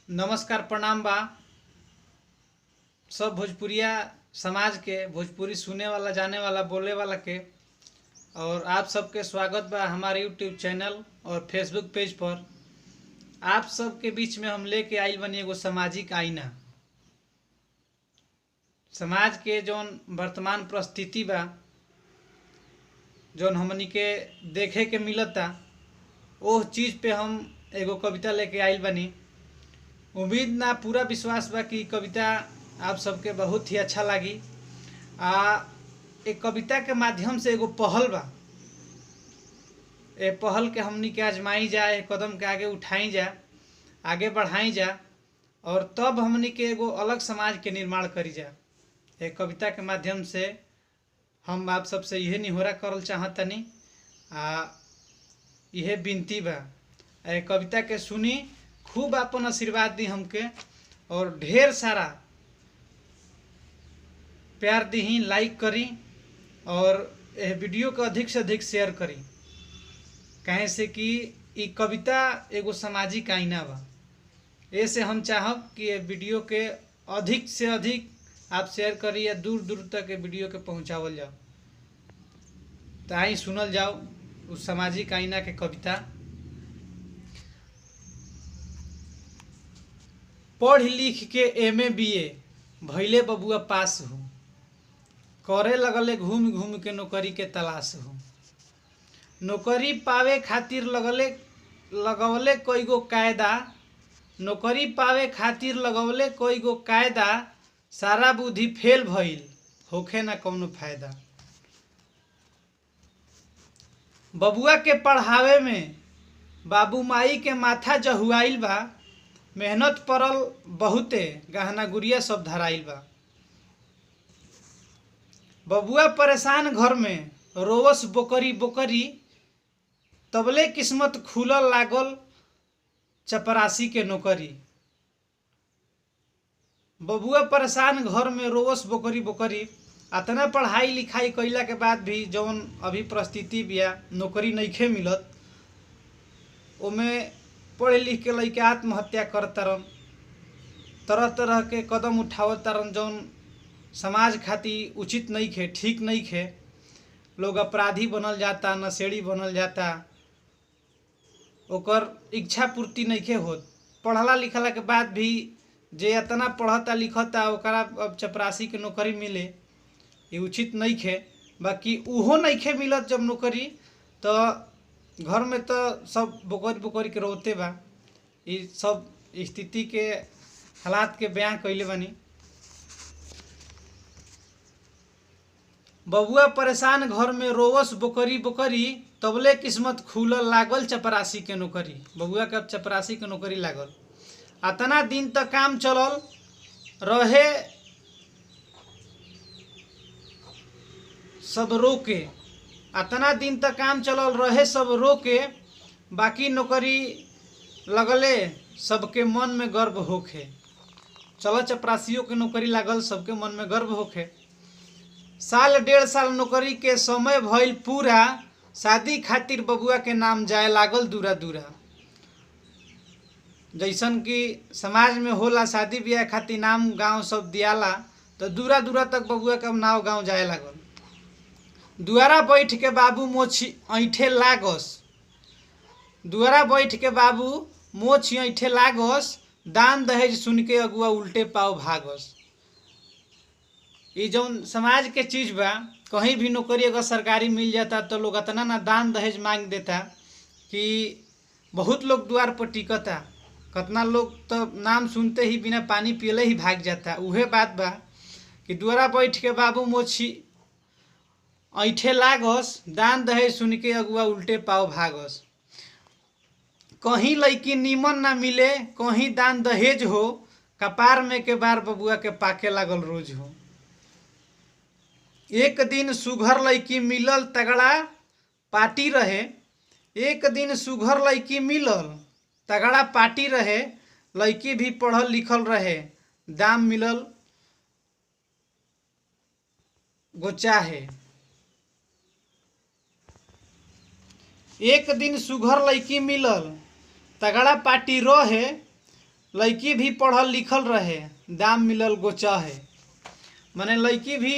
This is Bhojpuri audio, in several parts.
नमस्कार प्रणाम बा सब भोजपुरिया समाज के, भोजपुरी सुने वाला, जाने वाला, बोले वाला के। और आप सबके स्वागत बा हमारे यूट्यूब चैनल और फेसबुक पेज पर। आप सबके बीच में हम लेके आइल बनी एगो सामाजिक आईना। समाज के जौन वर्तमान परिस्थिति बा, जौन हमनी के देखे के मिलता, ओह चीज़ पे हम एगो कविता लेके आइल बनी। उम्मीद ना पूरा विश्वास बा कि कविता आप सबके बहुत ही अच्छा लगी। एक कविता के माध्यम से एगो पहल बा, ए पहल के हमनी के आजमाई जाए, कदम के आगे उठाई जा, आगे बढ़ाई जा, और तब हमनी के एगो अलग समाज के निर्माण करी जा। एक कविता के माध्यम से हम आप सबसे यह निहोरा करल चाहतनी, यह विनती बा, ए कविता के सुनी, खूब अपन आशीर्वाद दी हमके, और ढेर सारा प्यार दी, लाइक करी, और यह वीडियो को अधिक से अधिक शेयर करी। कहे से कि ये कविता एगो सामाजिक आईना बा। ऐसे हम चाहब कि ये वीडियो के अधिक से अधिक आप शेयर करी या दूर दूर तक ये वीडियो के पहुँचावल जाओ। तो आई सुनल जाओ उस सामाजिक आईना के कविता। पढ़ लिख के एमए बीए भैले बबुआ पास हो, करे लगले घूम घूम के नौकरी के तलाश हो। नौकरी पावे खातिर लगवले कोई गो कायदा, नौकरी पावे खातिर लगवले कोई गो कायदा, सारा बुद्धि फेल भइल, होखे ना कौनो फायदा। बबुआ के पढ़ावे में बाबू माई के माथा जहुआइल बा, मेहनत परल बहुते, गहना गुड़िया सब धराइल बा। बबुआ परेशान घर में रोवस बोकरी बोकरी, तबले किस्मत खुलल लागल चपरासी के नौकरी। बबुआ परेशान घर में रोवस बोकरी बोकरी, अतना पढ़ाई लिखाई कइला के बाद भी जौन अभी परिस्थिति बिया, नौकरी नइखे मिलत, ओमे पढ़ लिख के लइके आत्महत्या करतारन, तरह तरह के कदम उठावतारन जौन समाज खातिर उचित नहीं खे, ठीक नहीं खे। लोग अपराधी बनल जाता, नशेड़ी बनल जाता, ओकर इच्छा पूर्ति नहीं खे होत। पढ़ला लिखला के बाद भी जे इतना पढ़ता लिखता ओकरा अब चपरासी के नौकरी मिले, ये उचित नहीं खे। बाकी उहो नहीं खे मिलत जब नौकरी, तो घर में तो सब बोकरी बोकरी के रोते बा। ये सब स्थिति के हालात के बयान कइले बानी। बबुआ परेशान घर में रोवस बोकरी बोकरी, तबले किस्मत खुलल लागल चपरासी के नौकरी। बबुआ के अब चपरासी के नौकरी लागल। अतना दिन तक काम चलल रहे सब रोके, अतना दिन तक काम चलल रहे सब रोके, बाकी नौकरी लगले सबके मन में गर्व होखे। चलो चपरासियों के नौकरी लागल, सबके मन में गर्व होखे। साल डेढ़ साल नौकरी के समय भइल पूरा, शादी खातिर बबुआ के नाम जाए लागल दूरा दूरा। जैसन कि समाज में होला शादी ब्याह खातिर नाम गांव सब दियाला, तो दूरा दूरा तक बबुआ के नाव गांव जाए लागल। दुआरा बैठ के बाबू मोछ ऐठे लागस, दुआरा बैठ के बाबू मोछ ऐठे लागस, दान दहेज सुन के अगुआ उल्टे पाव भागस। ये जौन समाज के चीज़ बा, कहीं भी नौकरी अगर सरकारी मिल जाता तो लोग इतना ना दान दहेज मांग देता कि बहुत लोग द्वार पर टिकता। कितना लोग तो नाम सुनते ही बिना पानी पियले ही भाग जाता। उहे बात बा कि द्वारा बैठ के बाबू मोछी ऐठे लागस, दान दहेज सुन के अगुआ उल्टे पाव भागस। कहीं लड़की नीमन ना मिले, कहीं दान दहेज हो, कपार में के बार बबुआ के पाके लागल रोज हो। एक दिन सुघर लड़की मिलल तगड़ा पार्टी रहे, एक दिन सुघर लड़की मिलल तगड़ा पार्टी रहे, लड़की भी पढ़ल लिखल रहे, दाम मिलल गोचाहे। एक दिन सुघर लड़की मिलल तगड़ा पार्टी रहे, लड़की भी पढ़ल लिखल रहे, दाम मिलल गोचाहे। माने लड़की भी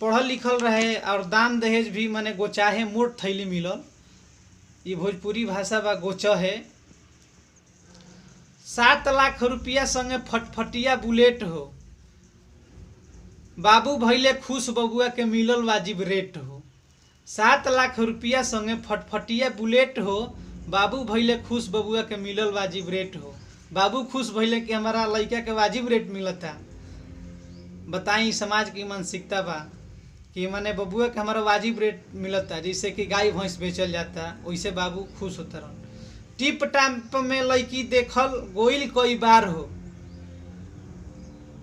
पढ़ल लिखल रहे और दाम दहेज भी माने गोचाहे, मोट थैली मिलल। ये भोजपुरी भाषा बा गोचाहे। 7 लाख रुपया संगे फटफटिया बुलेट हो, बाबू भैले खुश बबुआ के मिलल वाजिब रेट हो। 7 लाख रुपया संगे फटफटिया बुलेट हो, बाबू भैले खुश बबुआ के मिलल वाजिब रेट हो। बाबू खुश भैले कि हमारा लड़का के वाजिब रेट मिलता। बताई समाज की मानसिकता बा कि माने बबुआ के हमारा वाजिब रेट मिलता, जैसे कि गाय भैंस बेचल जाता, वैसे बाबू खुश होता रह। टिप टाप में लड़की देखल गोइल कई बार हो,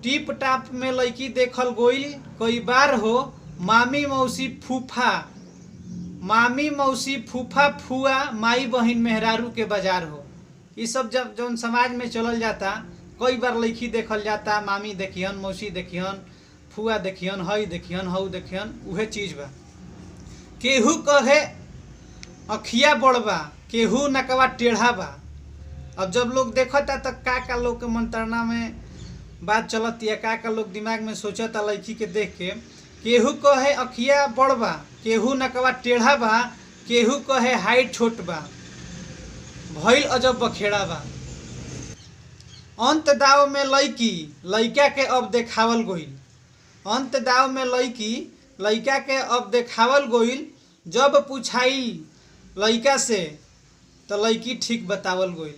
टिप टाप में लड़की देखल गोइल कई बार हो। मामी मौसी फूफा फुआ माई बहिन मेहरारू के बाजार हो। ये सब जब जौन समाज में चलल जाता, कई बार लड़की देखल जाता, मामी देखियन, मौसी देखियन, फुआ देखियन, हई देखियन, हऊ देखियन, उहे चीज बा। केहू कहे अखिया बड़बा, केहू नकवा टेढ़ा बा। अब जब लोग देखता तो का लोग के मंत्रणा में बात चलत या का लोग दिमाग में सोचता लड़की के देख के। केहू कहे अखिया बड़बा, केहू नकवा टेढ़ा बा, केहू कहे हाइट छोट बा, भइल अजब बखेड़ा बा। अंत दाव में लड़की लड़का के अब देखावल गोइल, अंत दाव में लड़की लड़का के अब देखावल गोइल। जब पूछाई लड़का से तो लड़की ठीक बतावल गोइल।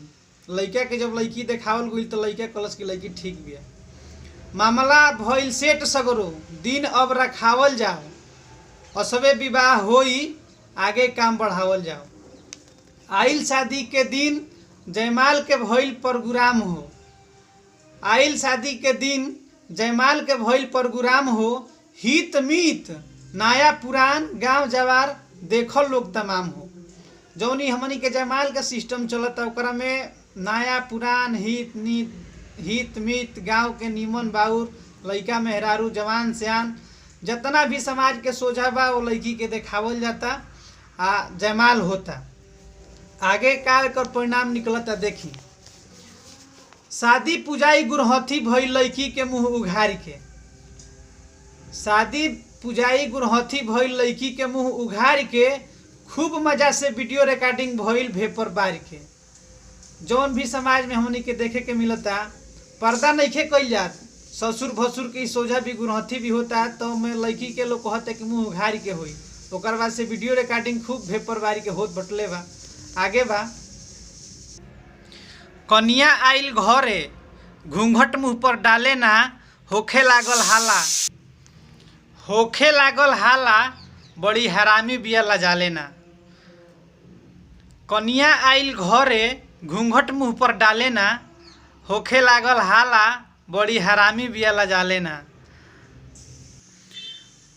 लड़का के जब लड़की देखावल गोइल तो लड़का कलस की लड़की ठीक बिया। मामला भइल सेट सगरो, दिन अब रखावल जाओ, असबे विवाह होई, आगे काम बढ़ावल जाओ। आइल शादी के दिन जयमाल के भइल प्रोग्राम हो, आइल शादी के दिन जयमाल के भइल प्रोग्राम हो। हित मीत नया पुरान गांव जवार देखल लोग तमाम हो। जौनी हमनी के जयमाल का सिस्टम चलता ओकरा में नया पुरान हित मीत गांव के नीमन बाउर लड़का मेहरारू जवान सियान जितना भी समाज के सोझा बा वो लड़की के देखावल जाता आ जयमाल होता। आगे का एकर परिणाम निकलता देखी। शादी पुजाई गुरहथी भइल लड़की के मुँह उघार के, शादी पुजाई गुरहथी भइल लड़की के मुँह उघार के। खूब मजा से वीडियो रिकॉर्डिंग भइल भेपर बार के। जौन भी समाज में हमनी के देखे के मिलता, पर्दा नइखे कइल जात, ससुर भसुर के सोझा भी गुरहथी भी होता, तो मैं लड़की के लोग कहते कि मुँह उघार के होई। ओकर बाद से वीडियो रिकॉर्डिंग खूब भेपर बारी के होत बटले बा। आगे बा, कनिया आइल घरे घूंघट मुँह पर डाले ना, होखे लागल हाला, होखे लागल हाला, बड़ी हरामी बिया लजाले ना। कनिया आइल घरे घूंघट मुँह पर डाले ना, होखे लागल हाला, बड़ी हरामी बिया लजाले ना।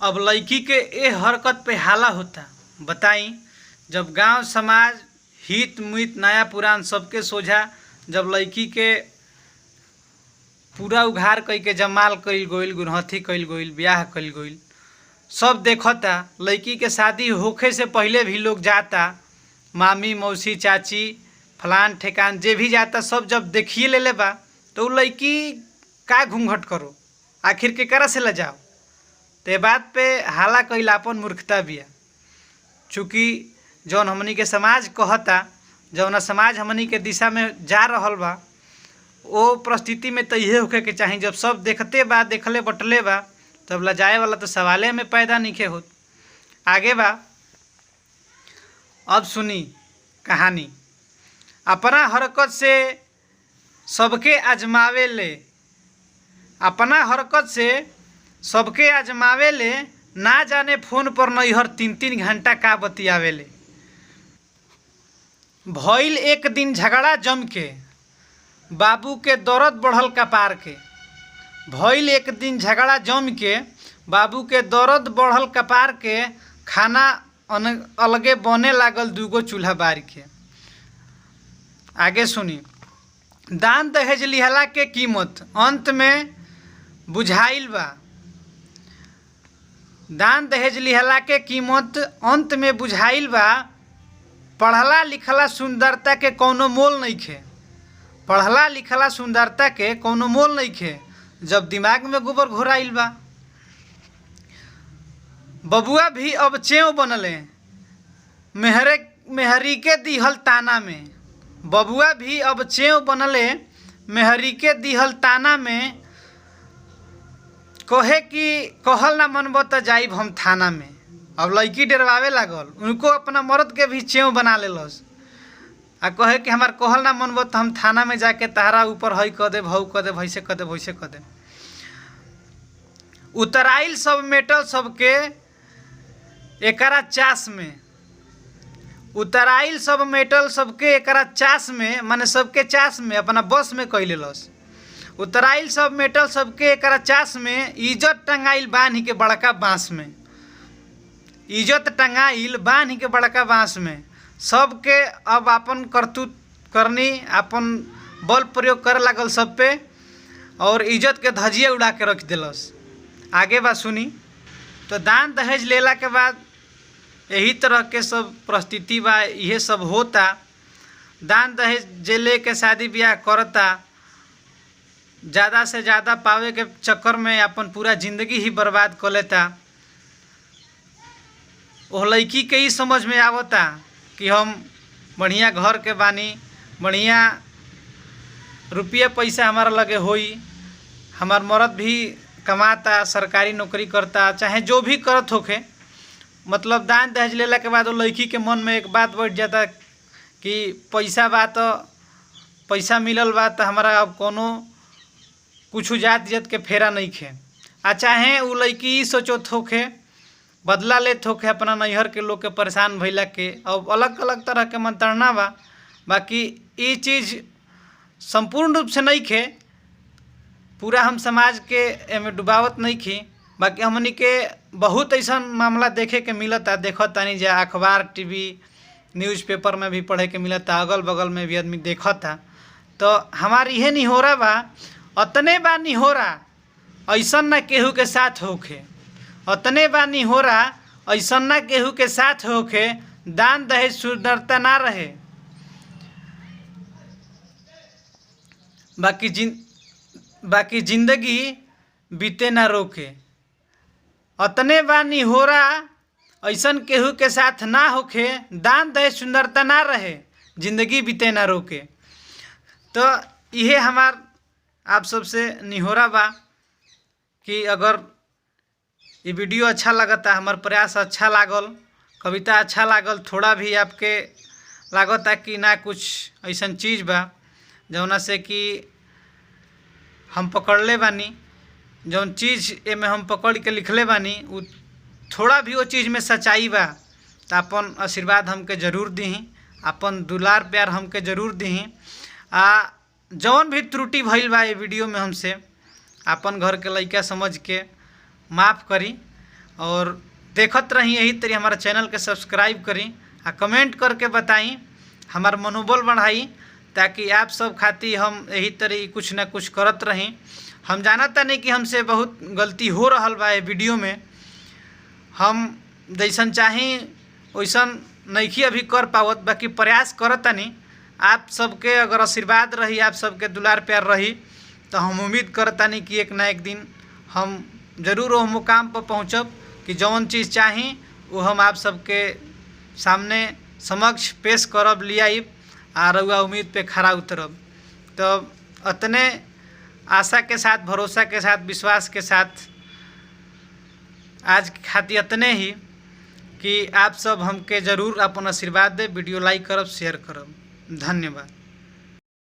अब लड़की के ए हरकत पे हाला होता। बताई, जब गांव समाज हित मित नया पुरान सबके सोझा जब लड़की के पूरा उघार कई के जमाल कइल गइल, गुरहथी कइल गइल, ब्याह कइल गइल, सब देखता। लड़की के शादी होखे से पहले भी लोग जाता, मामी मौसी चाची फलान ठेकान जे भी जाता, सब जब देखिए ले बा तो लड़की का घूंघट करो, आखिर के करा से लजाओ। ते बात पे हाला कइलापन मूर्खता बिया। चूँकि जौन हमनी के समाज कहता, जौन समाज हमनी के दिशा में जा रहल बा, वो परिस्थिति में तो इहे होखे के चाही। जब सब देखते बा, देखले बटले बा, तब लजाए वाला तो सवाले में पैदा नहीं होत। आगे बा, अब सुनी कहानी। अपना हरकत से सबके आजमावे ले, अपना हरकत से सबके आजमावे ले, ना जाने फोन पर नैहर 3-3 घंटा का बतियावे ले। भइल एक दिन झगड़ा जम के, बाबू के दर्द बढ़ल कपार के। भइल एक दिन झगड़ा जम के, बाबू के दर्द बढ़ल कपार के। खाना अलगे बने लागल 2 चूल्हा बार के। आगे सुनी। दान दहेज लिहला के कीमत अंत में बुझाइल बा, दान दहेज लिहला के कीमत अंत में बुझाइल बा। पढ़ला लिखला सुंदरता के कौनो मोल नइखे, पढ़ला लिखला सुंदरता के कोनो मोल नहीं खे जब दिमाग में गोबर घोराइल बा। बबुआ भी अब चेव बनले मेहरी के दिहल ताना में। बबुआ भी अब चेव बनले मेहरी के दिहल ताना में। कहे कि कहल ना मनबो त जाइब हम थाना में। अब लड़की डरवावे लागल, उनको अपना मर्द के भी चेव बना लेलस आ कहे कि हमार कहल ना मनबो तो हम थाना में जाके तहरा ऊपर हई कह दे, भऊ कह दे, भैसे कह दे, वैसे कह दे। उतराइल सब मेटल सबके एकरा चास में। उतराइल सब मेटल सबके एकरा चास में, माने सबके चास में अपना बस में कह लेलस। उतराइल सब मेटल सबके एकरा चास में। इज्जत टंगाइल बान्ही के बड़का बाँस में। इज्जत टंगाइल बान्ही के बड़का बाँस में। सबके अब अपन करतूत करनी, अपन बल प्रयोग करे लागल सब पे और इज्जत के धजिया उड़ा के रख दिलस। आगे बात सुनी तो दान दहेज लेला के बाद यही तरह के सब परिस्थिति बा, ये सब होता। दान दहेज जे ले के शादी ब्याह करता, ज़्यादा से ज़्यादा पावे के चक्कर में अपन पूरा ज़िंदगी ही बर्बाद कर लेता। वो लड़की के ही समझ में आवता कि हम बढ़िया घर के बानी, बढ़िया रुपया पैसा हमारा लगे होई, हमार मर्द भी कमाता, सरकारी नौकरी करता, चाहे जो भी करत होके। मतलब दान दहेज लेला के बाद वो लड़की के मन में एक बात बैठ जाता कि पैसा बा तो पैसा मिलल बा तो हमारा अब कोनो कुछ जात जत के फेरा नहीं खे। आ चाहे वो लड़की सोचत होके बदला लेत होके अपना नैहर के लोग के परेशान भइला के। अब अलग अलग तरह के मंत्रणा बा, बाकी ये चीज़ संपूर्ण रूप से नहीं खे। पूरा हम समाज के एमे डुबावत नहीं खी, बाकी हमनी के बहुत ऐसा मामला देखे के मिलता, देखत तानी जा अखबार टीवी न्यूज़पेपर में भी पढ़े के मिलता, अगल बगल में भी आदमी देखता। तो हमारी यह निहोरा बा, अतने बा निहोरा ऐसा ना केहू के साथ होखे। अतने बा निहोरा ऐसा ना केहू के साथ होखे, दान दहेज सुंदरता ना रहे। बाकी जिंदगी बीते ना रोके। अतने बा निहोरा ऐसन केहू के साथ ना होखे, दान दहेज सुंदरता ना रहे, जिंदगी बीते ना रोके। तो यह हमार आप सबसे निहोरा बा कि अगर ये वीडियो अच्छा लगता, हमार प्रयास अच्छा लागल, कविता अच्छा लागल, थोड़ा भी आपके लागता कि ना कुछ ऐसा चीज़ बा जौना से कि हम पकड़ले बानी, जौन चीज़ एमे हम पकड़ के लिखले बानी उ थोड़ा भी वो चीज़ में सच्चाई बा तो अपन आशीर्वाद हमके ज़रूर दी, अपन दुलार प्यार हमके ज़रूर दी। जौन भी त्रुटि भइल बा ये वीडियो में हमसे अपन घर के लड़का समझ के माफ़ करी और देखत रही। यही तरी हमारा चैनल के सब्सक्राइब करी आ कमेंट करके बताई, हमार मनोबल बढ़ाई, ताकि आप सब खातिर हम यही तरी कुछ ना कुछ करत रही। हम जानता नहीं कि हमसे बहुत गलती हो रहा बा ये वीडियो में। हम जैसन चाही वैसन नहीं अभी कर पावत, बाकी प्रयास करतानी। आप सबके अगर आशीर्वाद रही, आप सबके दुलार प्यार रही तो हम उम्मीद करतानी कि एक ना एक दिन हम ज़रूर वो मुकाम पर पहुँचब कि जौन चीज़ चाही वो हम आप सबके सामने समक्ष पेश करब, लियाइब आ रउआ उम्मीद पे खड़ा उतरब। तो अतने आशा के साथ, भरोसा के साथ, विश्वास के साथ आज खातिर अतने ही कि आप सब हमके ज़रूर अपन आशीर्वाद दे। वीडियो लाइक करब, शेयर करब। धन्यवाद।